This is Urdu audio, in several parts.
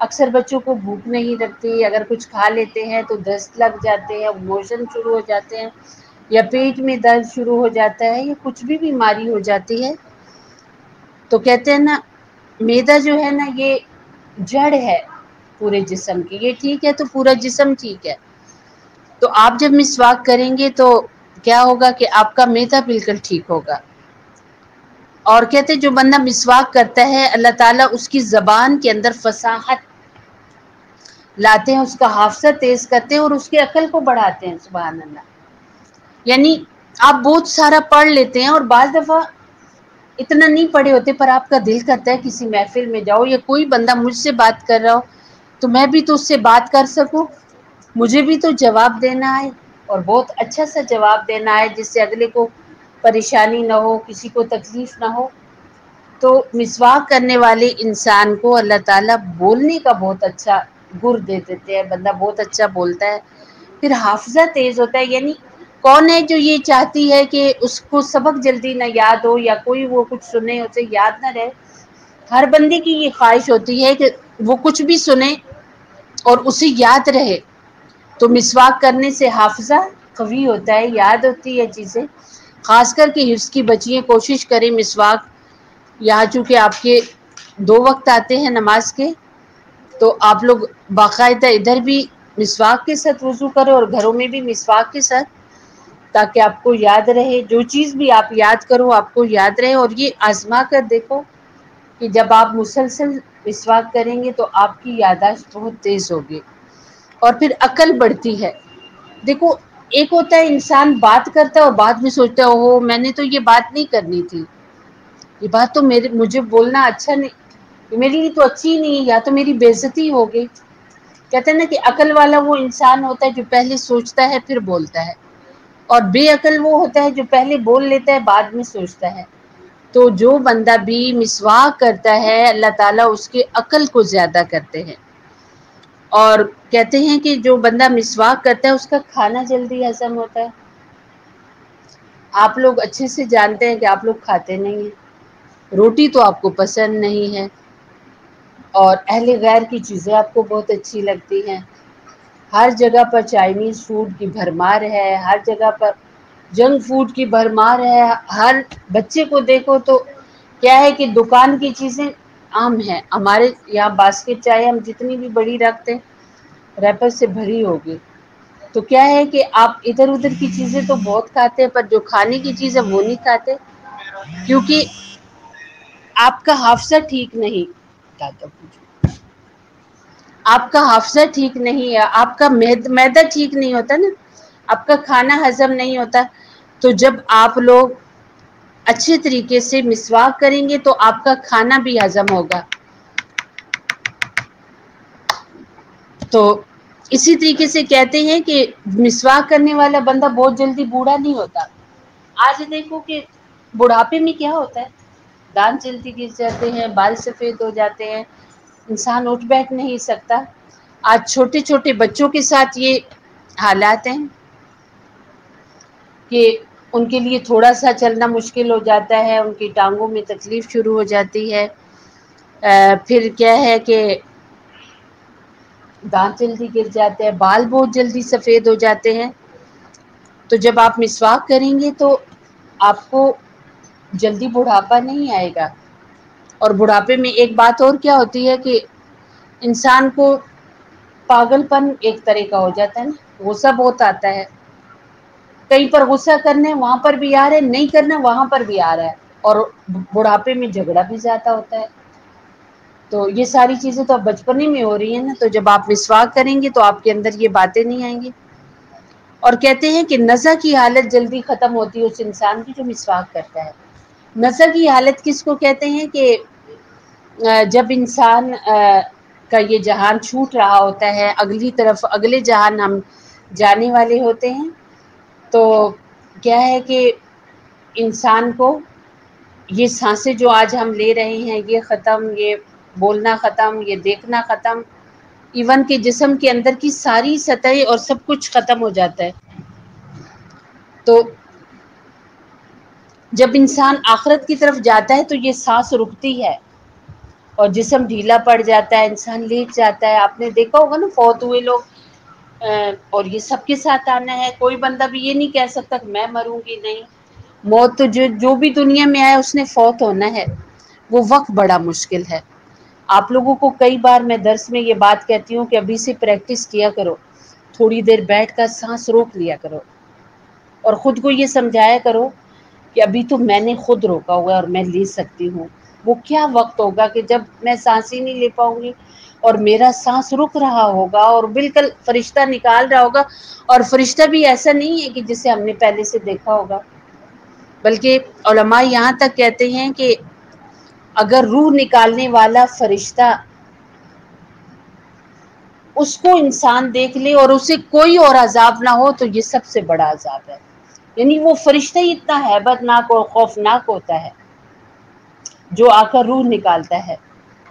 اکثر بچوں کو بھوک نہیں لگتی، اگر کچھ کھا لیتے ہیں تو دست لگ جاتے ہیں، موشن شروع ہو جاتے ہیں، یا پیٹ میں درد شروع ہو جاتا ہے، یا کچھ بھی بیماری ہو جاتی ہے۔ تو کہتے ہیں نا معدہ جو ہے نا یہ جڑ ہے پورے جسم کی، یہ ٹھیک ہے تو پورا جسم ٹھیک ہے۔ تو آپ جب مسواک کریں گے تو کیا ہوگا کہ آپ کا معدہ بالکل ٹھیک ہوگا۔ اور کہتے جو بندہ مسواک کرتا ہے اللہ تعالیٰ اس کی زبان کے اندر فصاحت لاتے ہیں، اس کا حافظہ تیز کرتے ہیں اور اس کی عقل کو بڑھاتے ہیں، سبحان اللہ۔ یعنی آپ بہت سارا پڑھ لیتے ہیں اور بعض دفعہ اتنا نہیں پڑھے ہوتے پر آپ کا دل کرتا ہے کسی محفل میں جاؤ یا کوئی بندہ مجھ سے بات کر رہا ہو تو میں بھی تو اس سے بات کر سکوں، مجھے بھی تو جواب دینا ہے اور بہت اچھا سا جواب دینا ہے جس سے اگلے کو پریشانی نہ ہو، کسی کو تکلیف نہ ہو۔ تو مسواک کرنے والے انسان کو اللہ تعالیٰ بولنے کا بہت اچھا گر دے دیتے ہیں، بندہ بہت اچھا بولتا ہے، پھر حافظہ تیز ہوتا ہے۔ یعنی کون ہے جو یہ چاہتی ہے کہ اس کو سبق جلدی نہ یاد ہو یا کوئی وہ کچھ سنے اسے یاد نہ رہے؟ ہر بندے کی یہ خواہش ہوتی ہے کہ وہ کچھ بھی سنے اور اسے یاد رہے۔ تو مسواک کرنے سے حافظہ قوی ہوتا ہے، یاد ہوتی ہے چیزیں، خاص کر کے حفظ کی بچیاں کوشش کریں مسواک، یہاں چونکہ آپ کے 2 وقت آتے ہیں نماز کے تو آپ لوگ باقاعدہ ادھر بھی مسواک کے ساتھ وضو کرو اور گھروں میں بھی مسواک کے ساتھ، تاکہ آپ کو یاد رہے، جو چیز بھی آپ یاد کرو آپ کو یاد رہے۔ اور یہ آزما کر دیکھو کہ جب آپ مسلسل مسواک کریں گے تو آپ کی یادداشت بہت تیز ہوگی اور پھر عقل بڑھتی ہے۔ دیکھو ایک ہوتا ہے انسان بات کرتا ہے اور بعد میں سوچتا ہے اوہ میں نے تو یہ بات نہیں کرنی تھی، یہ بات تو مجھے بولنا اچھا نہیں، میرے لیے تو اچھی ہی نہیں ہے، یا تو میری بے عزتی ہو گئی۔ کہتے ہیں نا کہ عقل والا وہ انسان ہوتا ہے جو پہلے سوچتا ہے پھر بولتا ہے، اور بے عقل وہ ہوتا ہے جو پہلے بول لیتا ہے بعد میں سوچتا ہے۔ تو جو بندہ بھی مسواک کرتا ہے اللہ تعالیٰ اس کے عقل کو زیادہ کرتے ہیں۔ اور کہتے ہیں کہ جو بندہ مسواک کرتا ہے اس کا کھانا جلدی ہضم ہوتا ہے۔ آپ لوگ اچھے سے جانتے ہیں کہ آپ لوگ کھاتے نہیں ہیں، روٹی تو آپ کو پسند نہیں ہے، اور اہل غیر کی چیزیں آپ کو بہت اچھی لگتی ہیں۔ ہر جگہ پر چائنیز فوڈ کی بھرمار ہے، ہر جگہ پر جنک فوڈ کی بھرمار ہے، ہر بچے کو دیکھو تو کیا ہے کہ دکان کی چیزیں عام ہیں۔ ہمارے یہاں باسکٹ چاہے ہم جتنی بھی بڑی رکھتے ریپر سے بھری ہوگی، تو کیا ہے کہ آپ ادھر ادھر کی چیزیں تو بہت کھاتے ہیں پر جو کھانے کی چیز ہے وہ نہیں کھاتے، کیونکہ آپ کا حافظہ ٹھیک نہیں، آپ کا حافظہ ٹھیک نہیں ہے، آپ کا معدہ ٹھیک نہیں ہوتا نا، آپ کا کھانا ہضم نہیں ہوتا۔ تو جب آپ لوگ اچھے طریقے سے مسواک کریں گے تو آپ کا کھانا بھی ہضم ہوگا۔ تو اسی طریقے سے کہتے ہیں کہ مسواک کرنے والا بندہ بہت جلدی بوڑھا نہیں ہوتا۔ آج دیکھو کہ بڑھاپے میں کیا ہوتا ہے، دانت جلدی گر جاتے ہیں، بال سفید ہو جاتے ہیں، انسان اٹھ بیٹھ نہیں سکتا۔ آج چھوٹے چھوٹے بچوں کے ساتھ یہ حالات ہیں کہ ان کے لیے تھوڑا سا چلنا مشکل ہو جاتا ہے، ان کی ٹانگوں میں تکلیف شروع ہو جاتی ہے، پھر کیا ہے کہ دانت جلدی گر جاتے ہیں، بال بہت جلدی سفید ہو جاتے ہیں۔ تو جب آپ مسواک کریں گے تو آپ کو جلدی بڑھاپا نہیں آئے گا۔ اور بڑھاپے میں ایک بات اور کیا ہوتی ہے کہ انسان کو پاگل پن ایک طرح کا ہو جاتا ہے نا، غصہ بہت آتا ہے، کہیں پر غصہ کرنے وہاں پر بھی آ رہا ہے، نہیں کرنا وہاں پر بھی آ رہا ہے، اور بڑھاپے میں جھگڑا بھی زیادہ ہوتا ہے۔ تو یہ ساری چیزیں تو اب بچپنے میں ہو رہی ہیں نا، تو جب آپ مسواک کریں گے تو آپ کے اندر یہ باتیں نہیں آئیں گی۔ اور کہتے ہیں کہ نزع کی حالت جلدی ختم ہوتی ہے اس انسان کی جو مسواک کرتا ہے۔ نزع کی حالت کس کو کہتے ہیں کہ جب انسان کا یہ جہان چھوٹ رہا ہوتا ہے، اگلی طرف اگلے جہان ہم جانے والے ہوتے ہیں، تو کیا ہے کہ انسان کو یہ سانسیں جو آج ہم لے رہے ہیں یہ ختم، یہ بولنا ختم، یہ دیکھنا ختم، ایون کہ جسم کے اندر کی ساری سطحیں اور سب کچھ ختم ہو جاتا ہے۔ تو جب انسان آخرت کی طرف جاتا ہے تو یہ سانس رکتی ہے، اور جسم ڈھیلا پڑ جاتا ہے، انسان لیٹ جاتا ہے. آپ نے دیکھا ہوگا نا فوت ہوئے لوگ، اور یہ سب کے ساتھ آنا ہے. کوئی بندہ بھی یہ نہیں کہہ سکتا کہ میں مروں گی. نہیں، موت تو جو بھی دنیا میں آیا اس نے فوت ہونا ہے. وہ وقت بڑا مشکل ہے. آپ لوگوں کو کئی بار میں درس میں یہ بات کہتی ہوں کہ ابھی سے پریکٹس کیا کرو، تھوڑی دیر بیٹھ کر سانس روک لیا کرو اور خود کو یہ سمجھایا کرو کہ ابھی تو میں نے خود روکا ہوا ہے اور میں لے سکتی ہوں. وہ کیا وقت ہوگا کہ جب میں سانس ہی نہیں لے پاؤں گی اور میرا سانس رک رہا ہوگا اور بالکل فرشتہ نکال رہا ہوگا. اور فرشتہ بھی ایسا نہیں ہے کہ جسے ہم نے پہلے سے دیکھا ہوگا، بلکہ علماء یہاں تک کہتے ہیں کہ اگر روح نکالنے والا فرشتہ اس کو انسان دیکھ لے اور اسے کوئی اور عذاب نہ ہو تو یہ سب سے بڑا عذاب ہے. یعنی وہ فرشتہ ہی اتنا ہیبت ناک اور خوفناک ہوتا ہے جو آ کر روح نکالتا ہے.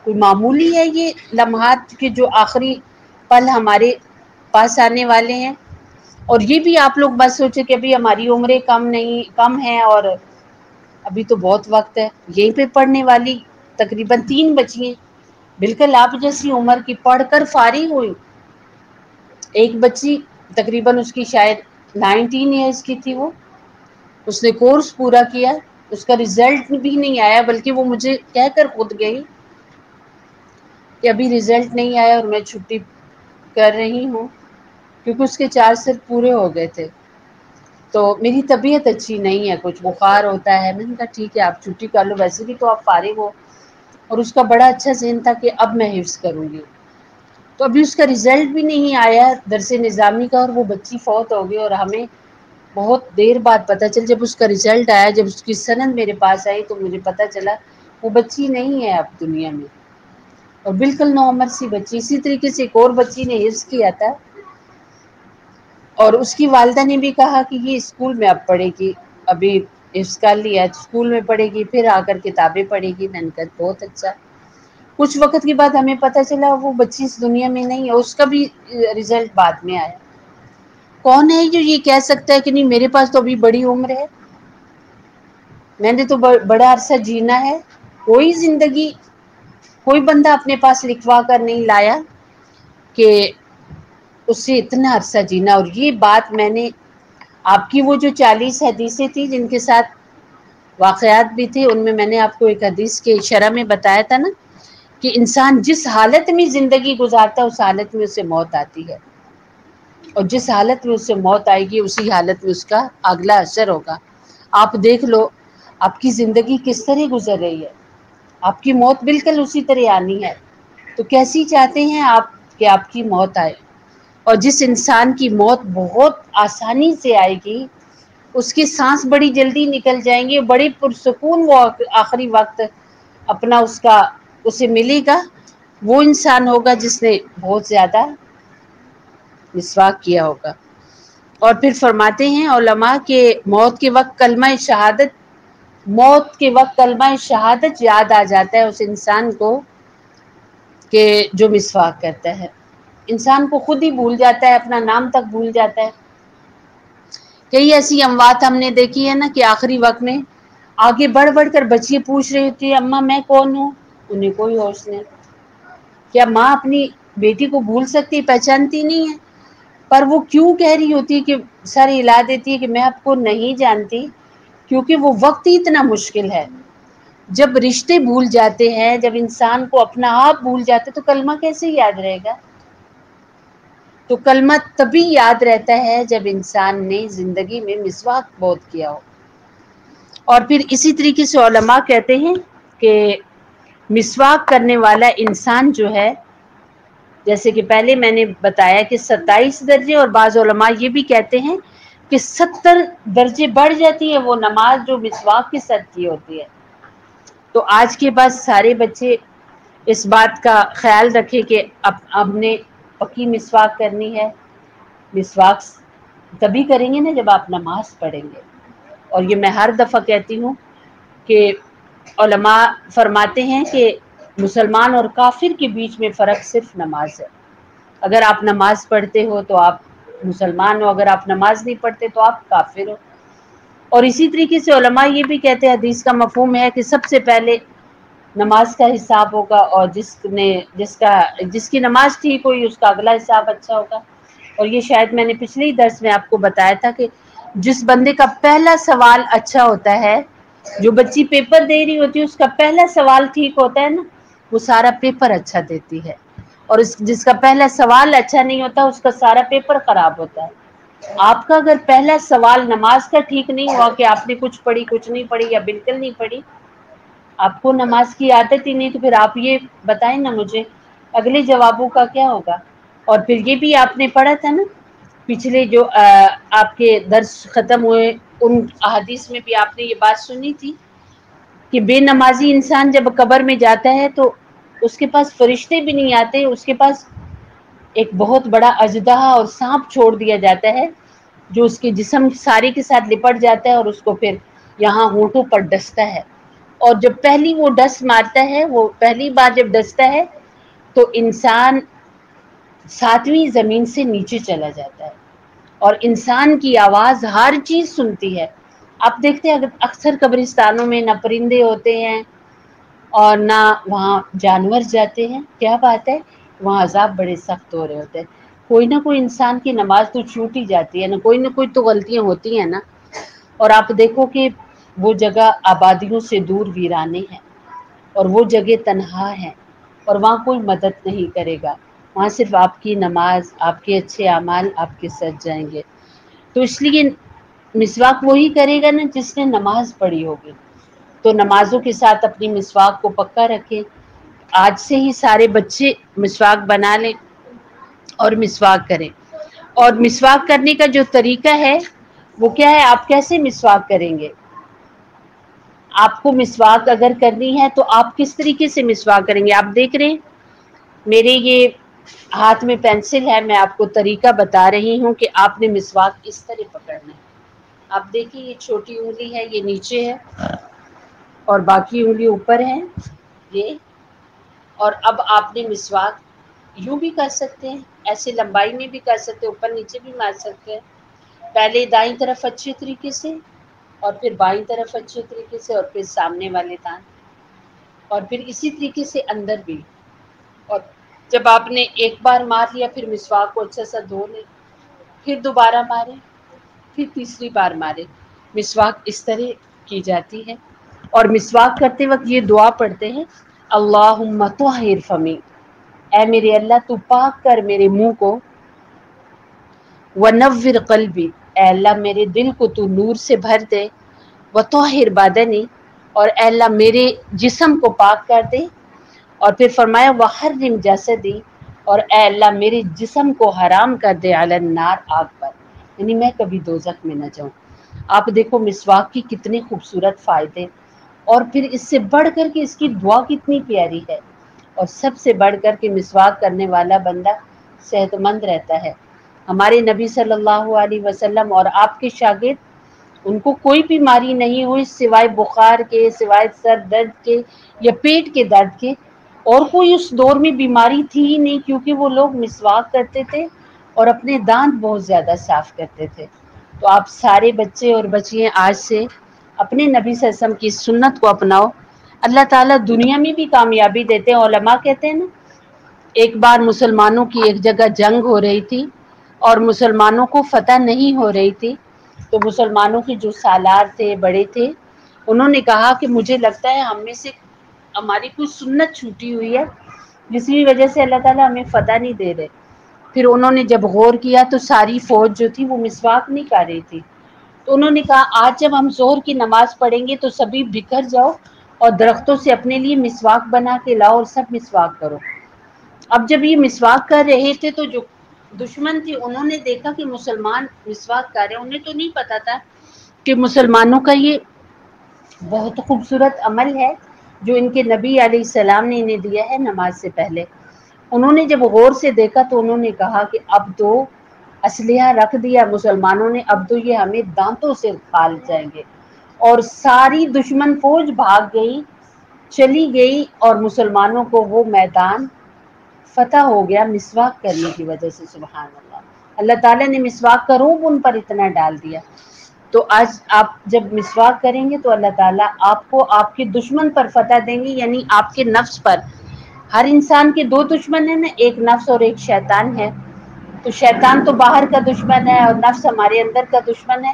کوئی معمولی ہے یہ لمحات کے جو آخری پل ہمارے پاس آنے والے ہیں. اور یہ بھی آپ لوگ بس سوچے کہ ابھی ہماری عمریں کم ہیں اور ابھی تو بہت وقت ہے. یہیں پہ پڑھنے والی تقریباً 3 بچی ہیں بالکل آپ جیسی عمر کی، پڑھ کر فارغ ہوئی. ایک بچی تقریباً اس کی شاید 19 ایئرس کی تھی، وہ اس نے کورس پورا کیا، اس کا رزلٹ بھی نہیں آیا، بلکہ وہ مجھے کہہ کر خود گئی کہ ابھی رزلٹ نہیں آیا اور میں چھٹی کر رہی ہوں کیونکہ اس کے 4 صرف پورے ہو گئے تھے. تو میری طبیعت اچھی نہیں ہے، کچھ بخار ہوتا ہے. میں نے کہا ٹھیک ہے آپ چھٹی کر لو، ویسے بھی تو آپ فارغ ہو. اور اس کا بڑا اچھا ذہن تھا کہ اب میں حفظ کروں گی. تو ابھی اس کا رزلٹ بھی نہیں آیا درس نظامی کا اور وہ بچی فوت ہو گئی. اور ہمیں بہت دیر بعد پتہ چل، جب اس کا رزلٹ آیا، جب اس کی سند میرے پاس آئی تو مجھے پتہ چلا وہ بچی نہیں ہے اب دنیا میں. اور بالکل نوعمر سی بچی. اسی طریقے سے ایک اور بچی نے حفظ کیا تھا اور اس کی والدہ نے بھی کہا کہ یہ اسکول میں اب پڑھے گی، ابھی حفظ کر لیا اسکول میں پڑھے گی، پھر آ کر کتابیں پڑھے گی. میں نے کہا بہت اچھا. کچھ وقت کے بعد ہمیں پتہ چلا وہ بچی اس دنیا میں نہیں ہے. اس کا بھی رزلٹ بعد میں آیا. کون ہے جو یہ کہہ سکتا ہے کہ نہیں میرے پاس تو ابھی بڑی عمر ہے، میں نے تو بڑا عرصہ جینا ہے. کوئی بندہ اپنے پاس لکھوا کر نہیں لایا کہ اس سے اتنا عرصہ جینا. اور یہ بات میں نے آپ کی وہ جو 40 حدیثیں تھیں جن کے ساتھ واقعات بھی تھے، ان میں نے آپ کو ایک حدیث کے شرح میں بتایا تھا نا کہ انسان جس حالت میں زندگی گزارتا ہے اس حالت میں اسے موت آتی ہے، اور جس حالت میں اس سے موت آئے گی اسی حالت میں اس کا اگلا اثر ہوگا. آپ دیکھ لو آپ کی زندگی کس طرح گزر رہی ہے، آپ کی موت بالکل اسی طرح آنی ہے. تو کیسی چاہتے ہیں آپ کہ آپ کی موت آئے؟ اور جس انسان کی موت بہت آسانی سے آئے گی، اس کی سانس بڑی جلدی نکل جائیں گی، بڑی پرسکون وہ آخری وقت اپنا اسے ملے گا، وہ انسان ہوگا جس نے بہت زیادہ مسواک کیا ہوگا. اور پھر فرماتے ہیں علماء کہ موت کے وقت کلمہ شہادت یاد آ جاتا ہے اس انسان کو کہ جو مسواک کرتا ہے. انسان کو خود ہی بھول جاتا ہے، اپنا نام تک بھول جاتا ہے. کئی ایسی اموات ہم نے دیکھی ہے نا کہ آخری وقت میں آگے بڑھ بڑھ کر بچیاں پوچھ رہی ہوتی ہیں اماں میں کون ہوں، انہیں کوئی ہوش نہیں. کیا ماں اپنی بیٹی کو بھول سکتی، پہچانتی نہیں ہے؟ پر وہ کیوں کہہ رہی ہوتی ہے کہ سر ہلا دیتی ہے کہ میں آپ کو نہیں جانتی، کیونکہ وہ وقت ہی اتنا مشکل ہے. جب رشتے بھول جاتے ہیں، جب انسان کو اپنا آپ بھول جاتے تو کلمہ کیسے یاد رہے گا؟ تو کلمہ تبھی یاد رہتا ہے جب انسان نے زندگی میں مسواک بہت کیا ہو. اور پھر اسی طریقے سے علماء کہتے ہیں کہ مسواک کرنے والا انسان جو ہے، جیسے کہ پہلے میں نے بتایا کہ 27 درجے، اور بعض علماء یہ بھی کہتے ہیں کہ 70 درجے بڑھ جاتی ہے وہ نماز جو مسواک کے ساتھ کی ہوتی ہے. تو آج کے بعد سارے بچے اس بات کا خیال رکھے کہ اب نے پکی مسواک کرنی ہے. مسواک تبھی کریں گے نا جب آپ نماز پڑھیں گے. اور یہ میں ہر دفعہ کہتی ہوں کہ علماء فرماتے ہیں کہ مسلمان اور کافر کے بیچ میں فرق صرف نماز ہے. اگر آپ نماز پڑھتے ہو تو آپ مسلمان ہو، اگر آپ نماز نہیں پڑھتے تو آپ کافر ہو. اور اسی طریقے سے علماء یہ بھی کہتے ہیں، حدیث کا مفہوم ہے کہ سب سے پہلے نماز کا حساب ہوگا، اور جس کی نماز ٹھیک ہوئی اس کا اگلا حساب اچھا ہوگا۔ اور یہ شاید میں نے پچھلے ہی درس میں آپ کو بتایا تھا کہ جس بندے کا پہلا سوال اچھا ہوتا ہے، جو بچی پیپر دے رہی ہوتی ہے اس کا پہلا سوال ٹھیک ہوتا ہے نا، وہ سارا پیپر اچھا دیتی ہے، اور جس کا پہلا سوال اچھا نہیں ہوتا اس کا سارا پیپر خراب ہوتا ہے۔ آپ کا اگر پہلا سوال نماز کا ٹھیک نہیں ہوا کہ آپ نے کچھ پڑھی، کچھ نہیں پڑھی یا بالکل نہیں پڑھی، آپ کو نماز کی عادت ہی نہیں، تو پھر آپ یہ بتائیں نا مجھے اگلے جوابوں کا کیا ہوگا۔ اور پھر یہ بھی آپ نے پڑھا تھا نا پچھلے جو آپ کے درس ختم ہوئے ان احادیث میں بھی آپ نے یہ بات سنی تھی کہ بے نمازی انسان جب قبر میں جاتا ہے تو اس کے پاس فرشتے بھی نہیں آتے، اس کے پاس ایک بہت بڑا اژدہا اور سانپ چھوڑ دیا جاتا ہے جو اس کے جسم سارے کے ساتھ لپٹ جاتا ہے اور اس کو پھر یہاں ہونٹوں پر ڈستا ہے، اور جب پہلی وہ ڈس مارتا ہے، وہ پہلی بار جب ڈستا ہے تو انسان 7ویں زمین سے نیچے چلا جاتا ہے، اور انسان کی آواز ہر چیز سنتی ہے۔ آپ دیکھتے ہیں اکثر قبرستانوں میں نہ پرندے ہوتے ہیں اور نہ وہاں جانور جاتے ہیں، کیا بات ہے، وہاں عذاب بڑے سخت ہو رہے ہوتے ہیں۔ کوئی نہ کوئی انسان کی نماز تو چھوٹ ہی جاتی ہے نہ کوئی تو غلطیاں ہوتی ہیں نا۔ اور آپ دیکھو کہ وہ جگہ آبادیوں سے دور ویرانے ہیں، اور وہ جگہ تنہا ہے، اور وہاں کوئی مدد نہیں کرے گا، وہاں صرف آپ کی نماز، آپ کے اچھے اعمال آپ کے ساتھ جائیں گے۔ تو اس لیے مسواک وہی کرے گا نا جس نے نماز پڑھی ہوگی۔ تو نمازوں کے ساتھ اپنی مسواک کو پکا رکھیں، آج سے ہی سارے بچے مسواک بنا لیں اور مسواک کریں۔ اور مسواک کرنے کا جو طریقہ ہے وہ کیا ہے، آپ کیسے مسواک کریں گے؟ آپ کو مسواک اگر کرنی ہے تو آپ کس طریقے سے مسواک کریں گے؟ آپ دیکھ رہے ہیں میرے یہ ہاتھ میں پینسل ہے، میں آپ کو طریقہ بتا رہی ہوں کہ آپ نے مسواک اس طرح پکڑنا ہے۔ آپ دیکھیں یہ چھوٹی انگلی ہے، یہ نیچے ہے اور باقی انگلی اوپر ہے یہ، اور اب آپ نے مسواک یوں بھی کر سکتے ہیں، ایسے لمبائی میں بھی کر سکتے ہیں، اوپر نیچے بھی مار سکتے ہیں۔ پہلے دائیں طرف اچھے طریقے سے، اور پھر بائیں طرف اچھے طریقے سے، اور پھر سامنے والے دانت، اور پھر اسی طریقے سے اندر بھی۔ اور جب آپ نے ایک بار مار لیا پھر مسواک کو اچھا سا دھو لیں، پھر دوبارہ ماریں، پھر تیسری بار ماریں۔ مسواک اس طرح کی جاتی ہے۔ اور مسواک کرتے وقت یہ دعا پڑھتے ہیں، اللہم طہر فمی، اے میرے اللہ تو پاک کر میرے منہ کو، ونور قلبی، اے اللہ میرے دل کو تو نور سے بھر دے، وطہر بدنی، اور اے اللہ میرے جسم کو پاک کر دے، اور پھر فرمایا وحرم جسدی، اور اے اللہ میرے جسم کو حرام کر دے علی النار، آگ پر، یعنی میں کبھی دوزخ میں نہ جاؤں۔ آپ دیکھو مسواک کی کتنے خوبصورت فائدے، اور پھر اس سے بڑھ کر کے اس کی دعا کتنی پیاری ہے، اور سب سے بڑھ کر کے مسواک کرنے والا بندہ صحت مند رہتا ہے۔ ہمارے نبی صلی اللہ علیہ وسلم اور آپ کے شاگرد، ان کو کوئی بیماری نہیں ہوئی سوائے بخار کے، سوائے سر درد کے یا پیٹ کے درد کے، اور کوئی اس دور میں بیماری تھی ہی نہیں، کیونکہ وہ لوگ مسواک کرتے تھے اور اپنے دانت بہت زیادہ صاف کرتے تھے۔ تو آپ سارے بچے اور بچیاں آج سے اپنے نبی صلی اللہ علیہ وسلم کی سنت کو اپناؤ، اللہ تعالیٰ دنیا میں بھی کامیابی دیتے ہیں۔ علماء کہتے ہیں نا، ایک بار مسلمانوں کی ایک جگہ جنگ ہو رہی تھی اور مسلمانوں کو فتح نہیں ہو رہی تھی، تو مسلمانوں کے جو سالار تھے، بڑے تھے، انہوں نے کہا کہ مجھے لگتا ہے ہم میں سے ہماری کوئی سنت چھوٹی ہوئی ہے جس کی وجہ سے اللہ تعالیٰ ہمیں فتح نہیں دے رہے۔ پھر انہوں نے جب غور کیا تو ساری فوج جو تھی وہ مسواک نہیں کر رہی تھی، تو انہوں نے کہا آج جب ہم ظہر کی نماز پڑھیں گے تو سبھی بکھر جاؤ اور درختوں سے اپنے لیے مسواک بنا کے لاؤ اور سب مسواک کرو۔ اب جب یہ مسواک کر رہے تھے تو جو دشمن تھے انہوں نے دیکھا کہ مسلمان مسواک کر رہے ہیں، انہیں تو نہیں پتا تھا کہ مسلمانوں کا یہ بہت خوبصورت عمل ہے جو ان کے نبی علیہ السلام نے انہیں دیا ہے نماز سے پہلے۔ انہوں نے جب غور سے دیکھا تو انہوں نے کہا کہ اب تو اسلحہ رکھ دیا مسلمانوں نے، اب تو یہ ہمیں دانتوں سے کھال جائیں گے، اور ساری دشمن فوج بھاگ گئی، چلی گئی، اور مسلمانوں کو وہ میدان فتح ہو گیا مسواک کرنے کی وجہ سے۔ سبحان اللہ، اللہ تعالیٰ نے مسواک کا روب ان پر اتنا ڈال دیا۔ تو آج آپ جب مسواک کریں گے تو اللہ تعالیٰ آپ کو آپ کے دشمن پر فتح دیں گے، یعنی آپ کے نفس پر۔ ہر انسان کے دو دشمن ہیں نا، ایک نفس اور ایک شیطان ہے۔ تو شیطان تو باہر کا دشمن ہے اور نفس ہمارے اندر کا دشمن ہے۔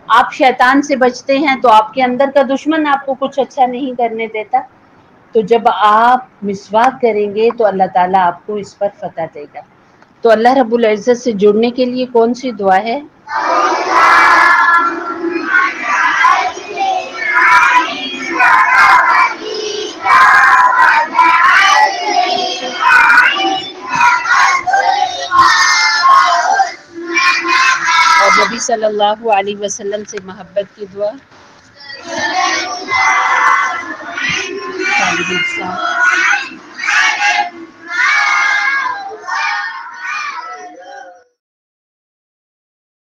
آپ شیطان سے بچتے ہیں تو آپ کے اندر کا دشمن آپ کو کچھ اچھا نہیں کرنے دیتا۔ تو جب آپ مسواک کریں گے تو اللہ تعالیٰ آپ کو اس پر فتح دے گا۔ تو اللہ رب العزت سے جڑنے کے لیے کون سی دعا ہے؟ اور نبی صلی اللہ علیہ وسلم سے محبت کی دعا۔